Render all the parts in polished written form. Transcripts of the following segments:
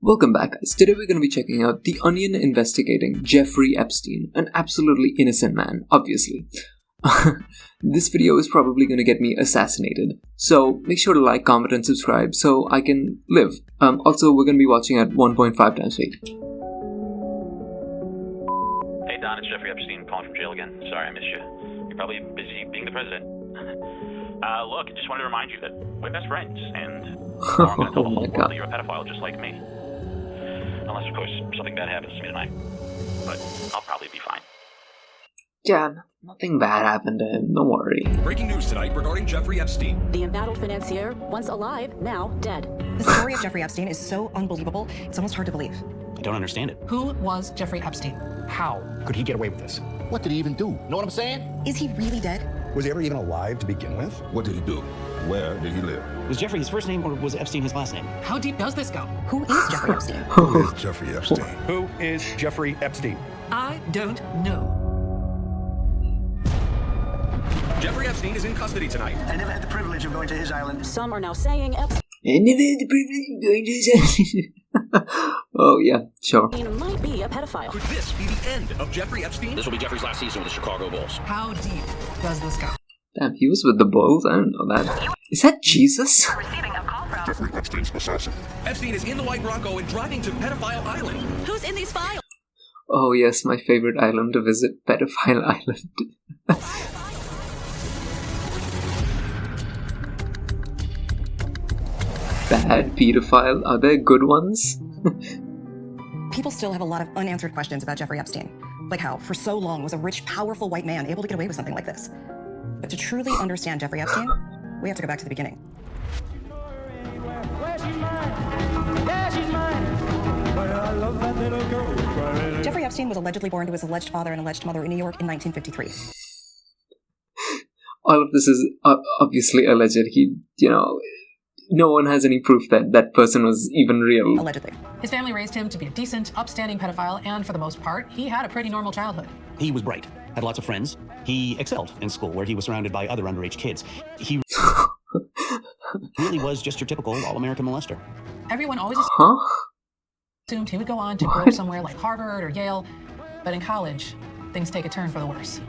Welcome back, guys. Today we're going to be checking out The Onion investigating Jeffrey Epstein, an absolutely innocent man, obviously. This video is probably going to get me assassinated, so make sure to like, comment, and subscribe so I can live. Also, we're going to be watching at 1.5 times speed. Hey Don, it's Jeffrey Epstein calling from jail again. Sorry I missed you. You're probably busy being the president. Look, I just wanted to remind you that we're best friends, and I'm going to tell the whole world that you're a pedophile just like me. Unless, of course, something bad happens to me tonight. But I'll probably be fine. Yeah, nothing bad happened to him, don't worry. Breaking news tonight regarding Jeffrey Epstein. The embattled financier, once alive, now dead. The story of Jeffrey Epstein is so unbelievable, it's almost hard to believe. I don't understand it. Who was Jeffrey Epstein? How could he get away with this? What did he even do? Know what I'm saying? Is he really dead? Was he ever even alive to begin with? What did he do? Where did he live? Was Jeffrey his first name or was Epstein his last name? How deep does this go? Who is Jeffrey Epstein? Who is Jeffrey Epstein? Who is Jeffrey Epstein? I don't know. Jeffrey Epstein is in custody tonight. I never had the privilege of going to his island. Some are now saying Epstein Oh yeah, sure. might be a pedophile. Could this be the end of Jeffrey Epstein? This will be Jeffrey's last season with the Chicago Bulls. How deep does this go? Damn, he was with the Bulls? I didn't know that. Is that Jesus? Receiving a call from... Jeffrey Epstein's assassin. Epstein is in the White Bronco and driving to Pedophile Island. Who's in these files? Oh yes, my favorite island to visit, Pedophile Island. Bad pedophile? Are there good ones? People still have a lot of unanswered questions about Jeffrey Epstein. Like how, for so long, was a rich, powerful white man able to get away with something like this? But to truly understand Jeffrey Epstein, we have to go back to the beginning. Jeffrey Epstein was allegedly born to his alleged father and alleged mother in New York in 1953. All of this is obviously alleged. No one has any proof that that person was even real. Allegedly. His family raised him to be a decent, upstanding pedophile, and for the most part, he had a pretty normal childhood. He was bright, had lots of friends. He excelled in school where he was surrounded by other underage kids. He really was just your typical all-American molester. Everyone always assumed he would go on to grow somewhere like Harvard or Yale, but in college, things take a turn for the worse.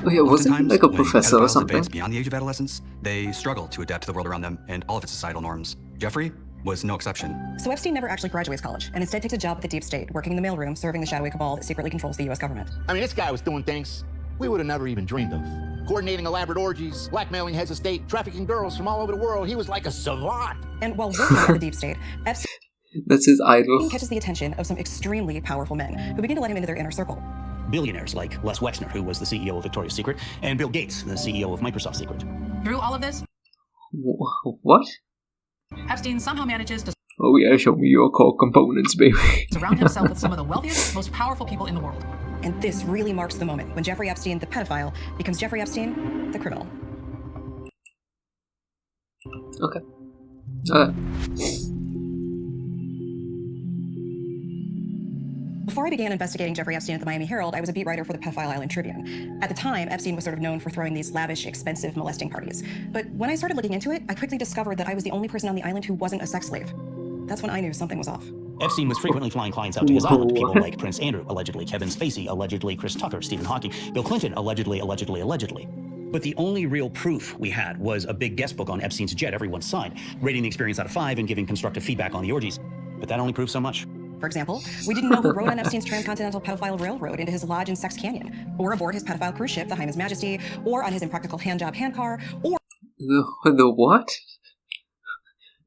Oh yeah, wasn't he like a professor or something? Beyond the age of adolescence, they struggle to adapt to the world around them and all of its societal norms. Jeffrey was no exception. So Epstein never actually graduates college, and instead takes a job at the deep state, working in the mailroom, serving the shadowy cabal that secretly controls the US government. I mean, this guy was doing things we would have never even dreamed of. Coordinating elaborate orgies, blackmailing heads of state, trafficking girls from all over the world. He was like a savant. And while working at the deep state, Epstein That's his idol. catches the attention of some extremely powerful men who begin to let him into their inner circle. Billionaires like Les Wexner, who was the CEO of Victoria's Secret, and Bill Gates, the CEO of Microsoft Secret. Through all of this, What? Epstein somehow manages to Oh yeah, show me your core components, baby. surround himself with some of the wealthiest, most powerful people in the world. And this really marks the moment when Jeffrey Epstein, the pedophile, becomes Jeffrey Epstein, the criminal. Okay. Before I began investigating Jeffrey Epstein at the Miami Herald, I was a beat writer for the Pedophile Island Tribune. At the time, Epstein was sort of known for throwing these lavish, expensive molesting parties. But when I started looking into it, I quickly discovered that I was the only person on the island who wasn't a sex slave. That's when I knew something was off. Epstein was frequently flying clients out to his island. People like Prince Andrew, allegedly Kevin Spacey, allegedly Chris Tucker, Stephen Hawking, Bill Clinton, allegedly. But the only real proof we had was a big guest book on Epstein's jet everyone signed, rating the experience out of 5 and giving constructive feedback on the orgies. But that only proves so much. For example, we didn't know who rode on Epstein's transcontinental pedophile railroad into his lodge in Sex Canyon, or aboard his pedophile cruise ship, the Hyman's Majesty, or on his impractical handjob handcar, or The what?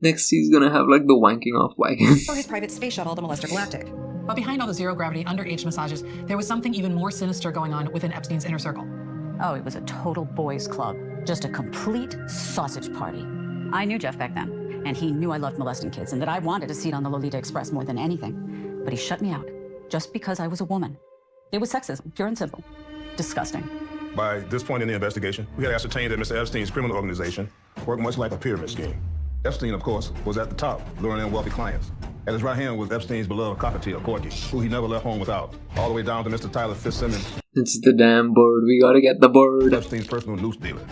Next he's gonna have like the wanking off wagon. for his private space shuttle, the Molester Galactic. But behind all the zero-gravity underage massages, there was something even more sinister going on within Epstein's inner circle. Oh, it was a total boys' club. Just a complete sausage party. I knew Jeff back then, and he knew I loved molesting kids and that I wanted a seat on the Lolita Express more than anything. But he shut me out, just because I was a woman. It was sexism, pure and simple. Disgusting. By this point in the investigation, we had ascertained that Mr. Epstein's criminal organization worked much like a pyramid scheme. Epstein, of course, was at the top, luring in wealthy clients. At his right hand was Epstein's beloved cockatiel, Corky, who he never left home without, all the way down to Mr. Tyler Fitzsimmons. It's the damn bird. We gotta get the bird. Epstein's personal noose dealer.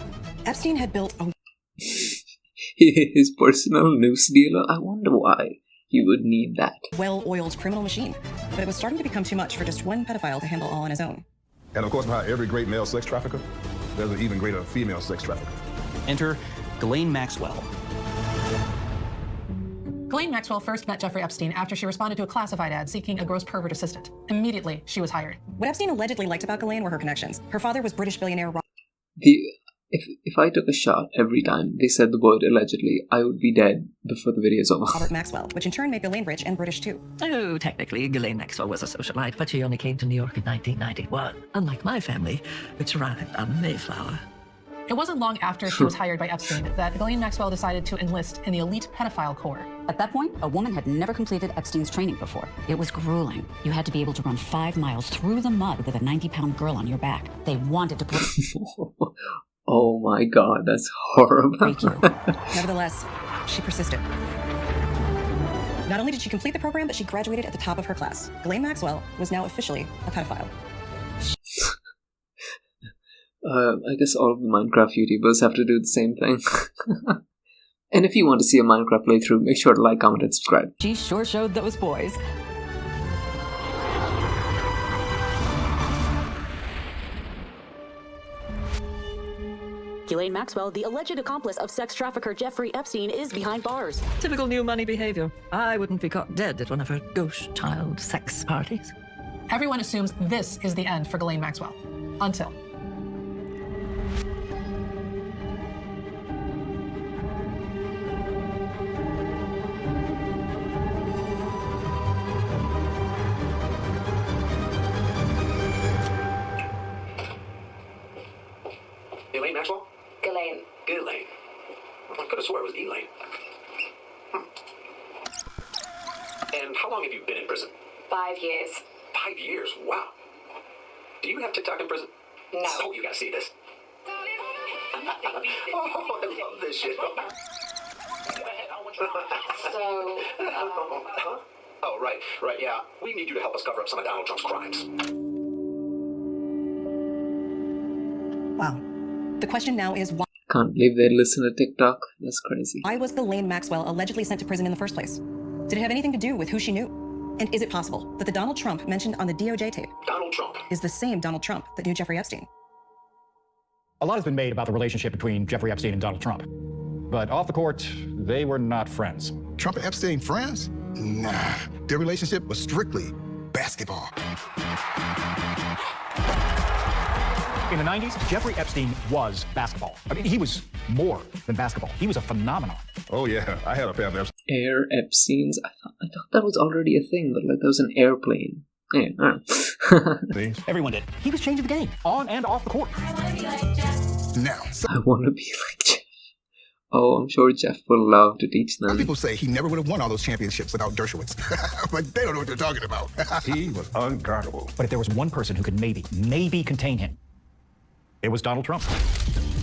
Epstein had built a His personal noose dealer? I wonder why. He would need that. Well-oiled criminal machine. But it was starting to become too much for just one pedophile to handle all on his own. And of course, behind every great male sex trafficker, there's an even greater female sex trafficker. Enter Ghislaine Maxwell. Ghislaine Maxwell first met Jeffrey Epstein after she responded to a classified ad seeking a gross pervert assistant. Immediately, she was hired. What Epstein allegedly liked about Ghislaine were her connections. Her father was British billionaire If I took a shot every time they said the word allegedly, I would be dead before the video's over. Robert Maxwell, which in turn made Ghislaine rich and British too. Oh, technically, Ghislaine Maxwell was a socialite, but she only came to New York in 1991, unlike my family, which arrived on Mayflower. It wasn't long after she was hired by Epstein that Ghislaine Maxwell decided to enlist in the elite pedophile corps. At that point, a woman had never completed Epstein's training before. It was grueling. You had to be able to run 5 miles through the mud with a 90-pound girl on your back. They wanted to put... Oh my god, that's horrible. Thank you. Nevertheless, she persisted. Not only did she complete the program, but she graduated at the top of her class. Ghislaine Maxwell was now officially a pedophile. I guess all of the Minecraft YouTubers have to do the same thing. And if you want to see a Minecraft playthrough, make sure to like, comment, and subscribe. She sure showed those boys. Ghislaine Maxwell, the alleged accomplice of sex trafficker Jeffrey Epstein, is behind bars. Typical new money behavior. I wouldn't be caught dead at one of her ghost child sex parties. Everyone assumes this is the end for Ghislaine Maxwell. Until... Ghislaine Maxwell? Ghislaine. Ghislaine. I could have swore it was Elaine. And how long have you been in prison? 5 years. 5 years? Wow. Do you have TikTok in prison? No. Oh, you gotta see this. Oh, I love this shit. So, Huh? Oh, right, yeah. We need you to help us cover up some of Donald Trump's crimes. Wow. The question now is why... Can't believe they listen to TikTok. That's crazy. Why was Ghislaine Maxwell allegedly sent to prison in the first place? Did it have anything to do with who she knew? And is it possible that the Donald Trump mentioned on the DOJ tape Donald Trump is the same Donald Trump that knew Jeffrey Epstein? A lot has been made about the relationship between Jeffrey Epstein and Donald Trump. But off the court, they were not friends. Trump and Epstein friends? Nah. Their relationship was strictly basketball. In the 90s, Jeffrey Epstein was basketball. I mean, he was more than basketball. He was a phenomenon. Oh, yeah. I had a pair of Epstein. Air Epsteins? I thought that was already a thing, but like that was an airplane. Yeah, Everyone did. He was changing the game, on and off the court. Now, I want to be like Jeff. Oh, I'm sure Jeff will love to teach them. some people say he never would have won all those championships without Dershowitz. But they don't know what they're talking about. He was unguardable. But if there was one person who could maybe contain him, it was Donald Trump.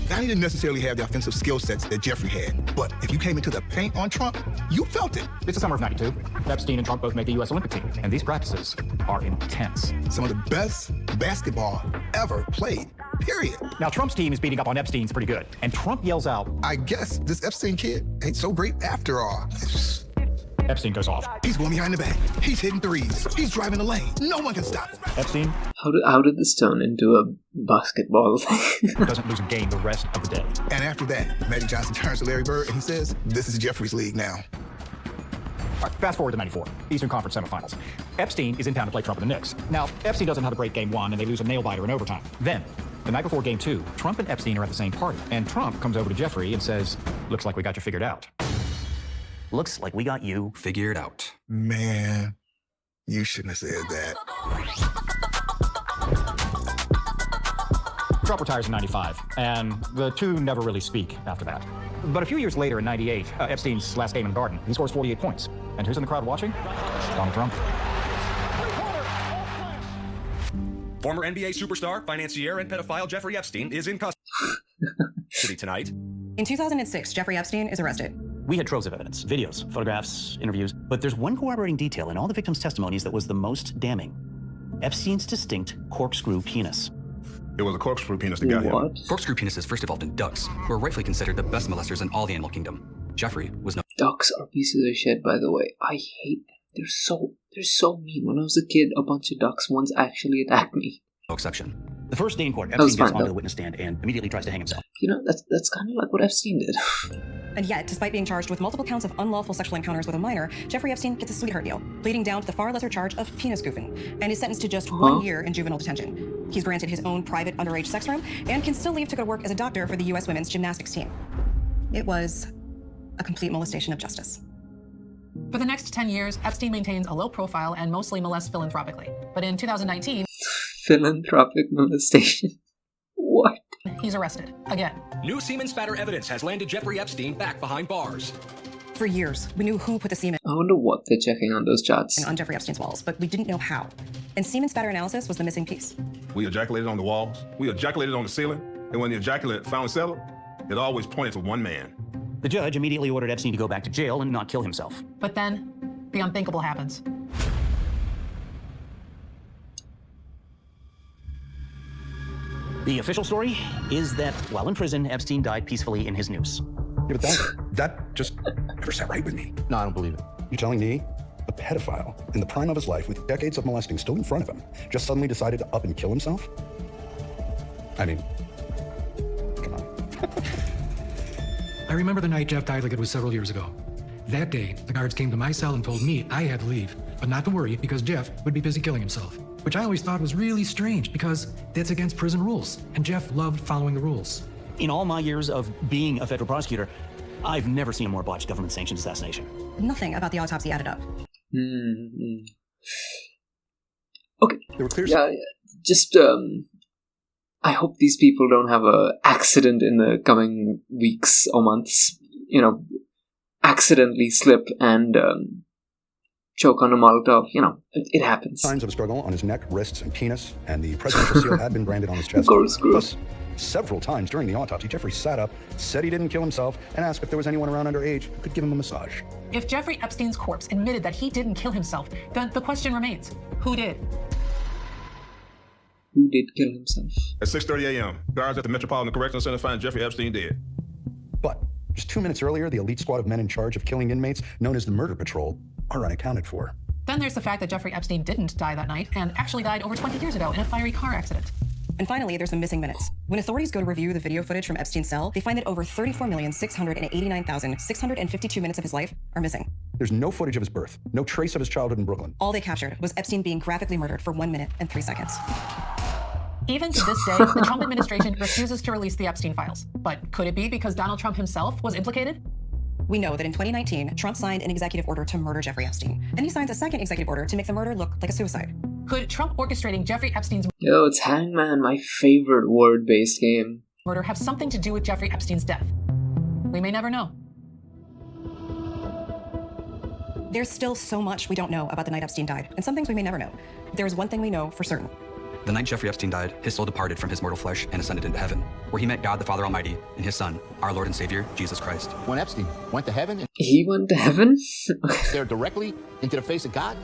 Now, he didn't necessarily have the offensive skill sets that Jeffrey had. But if you came into the paint on Trump, you felt it. It's the summer of '92. Epstein and Trump both made the U.S. Olympic team. And these practices are intense. Some of the best basketball ever played, period. Now, Trump's team is beating up on Epstein's pretty good. And Trump yells out, I guess this Epstein kid ain't so great after all. Epstein goes off. He's going behind the back. He's hitting threes. He's driving the lane. No one can stop him. Epstein How did this turn into a basketball thing? doesn't lose a game the rest of the day. And after that, Magic Johnson turns to Larry Bird and he says, this is Jeffrey's league now. All right, fast forward to '94, Eastern Conference semifinals. Epstein is in town to play Trump and the Knicks. Now, Epstein doesn't have a great game one, and they lose a nail-biter in overtime. Then, the night before game two, Trump and Epstein are at the same party, and Trump comes over to Jeffrey and says, looks like we got you figured out. Looks like we got you figured out. Man, you shouldn't have said that. Trump retires in '95, and the two never really speak after that. But a few years later in '98, Epstein's last game in the Garden, he scores 48 points. And who's in the crowd watching? Donald Trump. Former NBA superstar, financier, and pedophile Jeffrey Epstein is in custody tonight. In 2006, Jeffrey Epstein is arrested. We had troves of evidence, videos, photographs, interviews, but there's one corroborating detail in all the victims' testimonies that was the most damning. Epstein's distinct corkscrew penis. It was a corkscrew penis that got him. Corkscrew penises first evolved in ducks, who are rightfully considered the best molesters in all the animal kingdom. Jeffrey was no Ducks are pieces of shit, by the way. I hate them. They're so mean. When I was a kid, a bunch of ducks once actually attacked me. No exception. The first day in court, Epstein gets onto the witness stand and immediately tries to hang himself. You know, that's kind of like what Epstein did. And yet, despite being charged with multiple counts of unlawful sexual encounters with a minor, Jeffrey Epstein gets a sweetheart deal, pleading down to the far lesser charge of penis goofing, and is sentenced to just 1 year in juvenile detention. He's granted his own private underage sex room and can still leave to go to work as a doctor for the U.S. women's gymnastics team. It was a complete molestation of justice. For the next 10 years, Epstein maintains a low profile and mostly molests philanthropically. But in 2019... Philanthropic molestation? What? He's arrested. Again. New semen spatter evidence has landed Jeffrey Epstein back behind bars. For years, we knew who put the semen... I wonder what they're checking on those charts. ...on Jeffrey Epstein's walls, but we didn't know how. And semen spatter analysis was the missing piece. We ejaculated on the walls. We ejaculated on the ceiling. And when the ejaculate finally settled, it always pointed to one man. The judge immediately ordered Epstein to go back to jail and not kill himself. But then, the unthinkable happens. The official story is that while in prison, Epstein died peacefully in his noose. Yeah, but that just never sat right with me. No, I don't believe it. You're telling me a pedophile in the prime of his life with decades of molesting still in front of him just suddenly decided to up and kill himself? I mean, come on. I remember the night Jeff died like it was several years ago. That day, the guards came to my cell and told me I had to leave, but not to worry because Jeff would be busy killing himself, which I always thought was really strange because that's against prison rules, and Jeff loved following the rules. In all my years of being a federal prosecutor, I've never seen a more botched government-sanctioned assassination. Nothing about the autopsy added up. Okay. They were clear. Yeah, just, I hope these people don't have an accident in the coming weeks or months. You know, accidentally slip and choke on a Molotov. You know, it happens. Signs of a struggle on his neck, wrists, and penis, and the presidential seal had been branded on his chest. Of course. Plus, several times during the autopsy, Jeffrey sat up, said he didn't kill himself, and asked if there was anyone around underage who could give him a massage. If Jeffrey Epstein's corpse admitted that he didn't kill himself, then the question remains, who did? Who did kill himself? At 6:30 a.m., guards at the Metropolitan Correctional Center find Jeffrey Epstein dead. But just 2 minutes earlier, the elite squad of men in charge of killing inmates, known as the Murder Patrol, are unaccounted for. Then there's the fact that Jeffrey Epstein didn't die that night and actually died over 20 years ago in a fiery car accident. And finally, there's the missing minutes. When authorities go to review the video footage from Epstein's cell, they find that over 34,689,652 minutes of his life are missing. There's no footage of his birth, no trace of his childhood in Brooklyn. All they captured was Epstein being graphically murdered for 1 minute and 3 seconds. Even to this day, the Trump administration refuses to release the Epstein files. But could it be because Donald Trump himself was implicated? We know that in 2019, Trump signed an executive order to murder Jeffrey Epstein. Then he signs a second executive order to make the murder look like a suicide. Could Trump orchestrating Jeffrey Epstein's Yo, it's Hangman, my favorite word-based game. murder have something to do with Jeffrey Epstein's death? We may never know. There's still so much we don't know about the night Epstein died, and some things we may never know. There is one thing we know for certain. The night Jeffrey Epstein died, his soul departed from his mortal flesh and ascended into heaven, where he met God the Father Almighty and his Son, our Lord and Savior, Jesus Christ. When Epstein went to heaven, He went to heaven? stared directly into the face of God,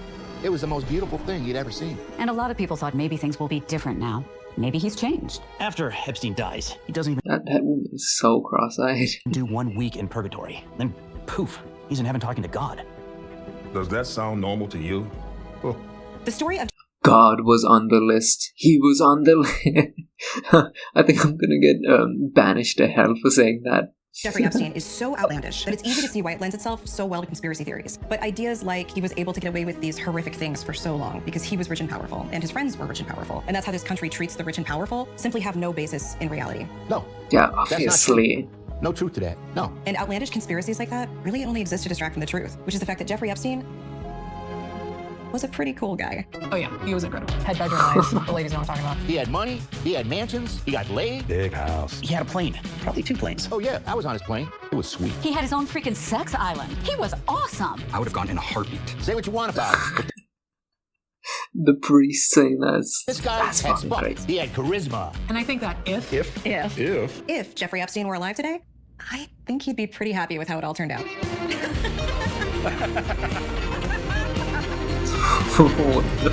it was the most beautiful thing he'd ever seen. And a lot of people thought maybe things will be different now. Maybe he's changed. After Epstein dies, he doesn't even That woman is so cross-eyed. do 1 week in purgatory. Then, poof, he's in heaven talking to God. Does that sound normal to you? Oh. The story of God was on the list. He was on the list. I think I'm gonna get banished to hell for saying that. Jeffrey Epstein is so outlandish that it's easy to see why it lends itself so well to conspiracy theories. But ideas like he was able to get away with these horrific things for so long because he was rich and powerful, and his friends were rich and powerful, and that's how this country treats the rich and powerful, simply have no basis in reality. No. Yeah, That's not obviously. true. No truth to that. No. And outlandish conspiracies like that really only exist to distract from the truth, which is the fact that Jeffrey Epstein was a pretty cool guy. Oh yeah, he was incredible. Had bedroom eyes. The ladies know what I'm talking about. He had money, he had mansions, he got laid. Big house. He had a plane, probably 2 planes. Oh yeah, I was on his plane. It was sweet. He had his own freaking sex island. He was awesome. I would have gone in a heartbeat. Say what you want about it. The priest saying that's This guy that's had fucking spunk. great. He had charisma. And I think that if If Jeffrey Epstein were alive today, I think he'd be pretty happy with how it all turned out. What the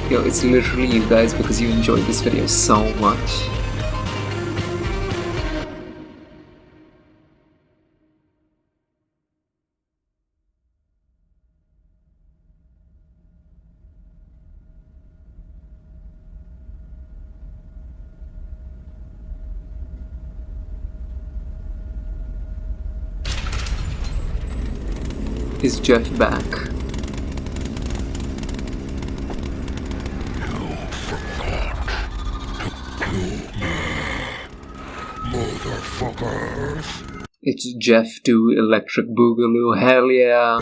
Yo, it's literally you guys because you enjoyed this video so much. Is Jeff back? It's Jeff to Electric Boogaloo, hell yeah!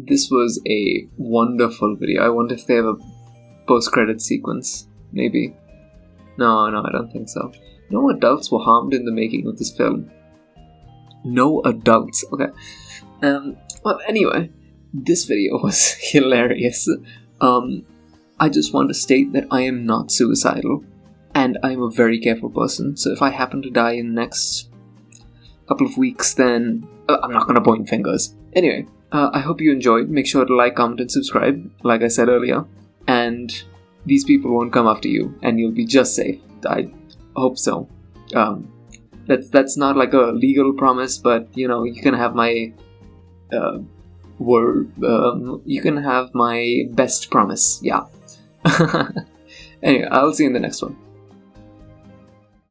This was a wonderful video. I wonder if they have a post-credit sequence. Maybe. No, I don't think so. No adults were harmed in the making of this film. No adults. Okay. Well, anyway, this video was hilarious. I just want to state that I am not suicidal, and I am a very careful person. So if I happen to die in the next couple of weeks, then I'm not gonna point fingers. Anyway, I hope you enjoyed. Make sure to like, comment, and subscribe, like I said earlier. And these people won't come after you, and you'll be just safe. I hope so. That's not like a legal promise, but you know, you can have my word. You can have my best promise. Yeah. Anyway, I'll see you in the next one.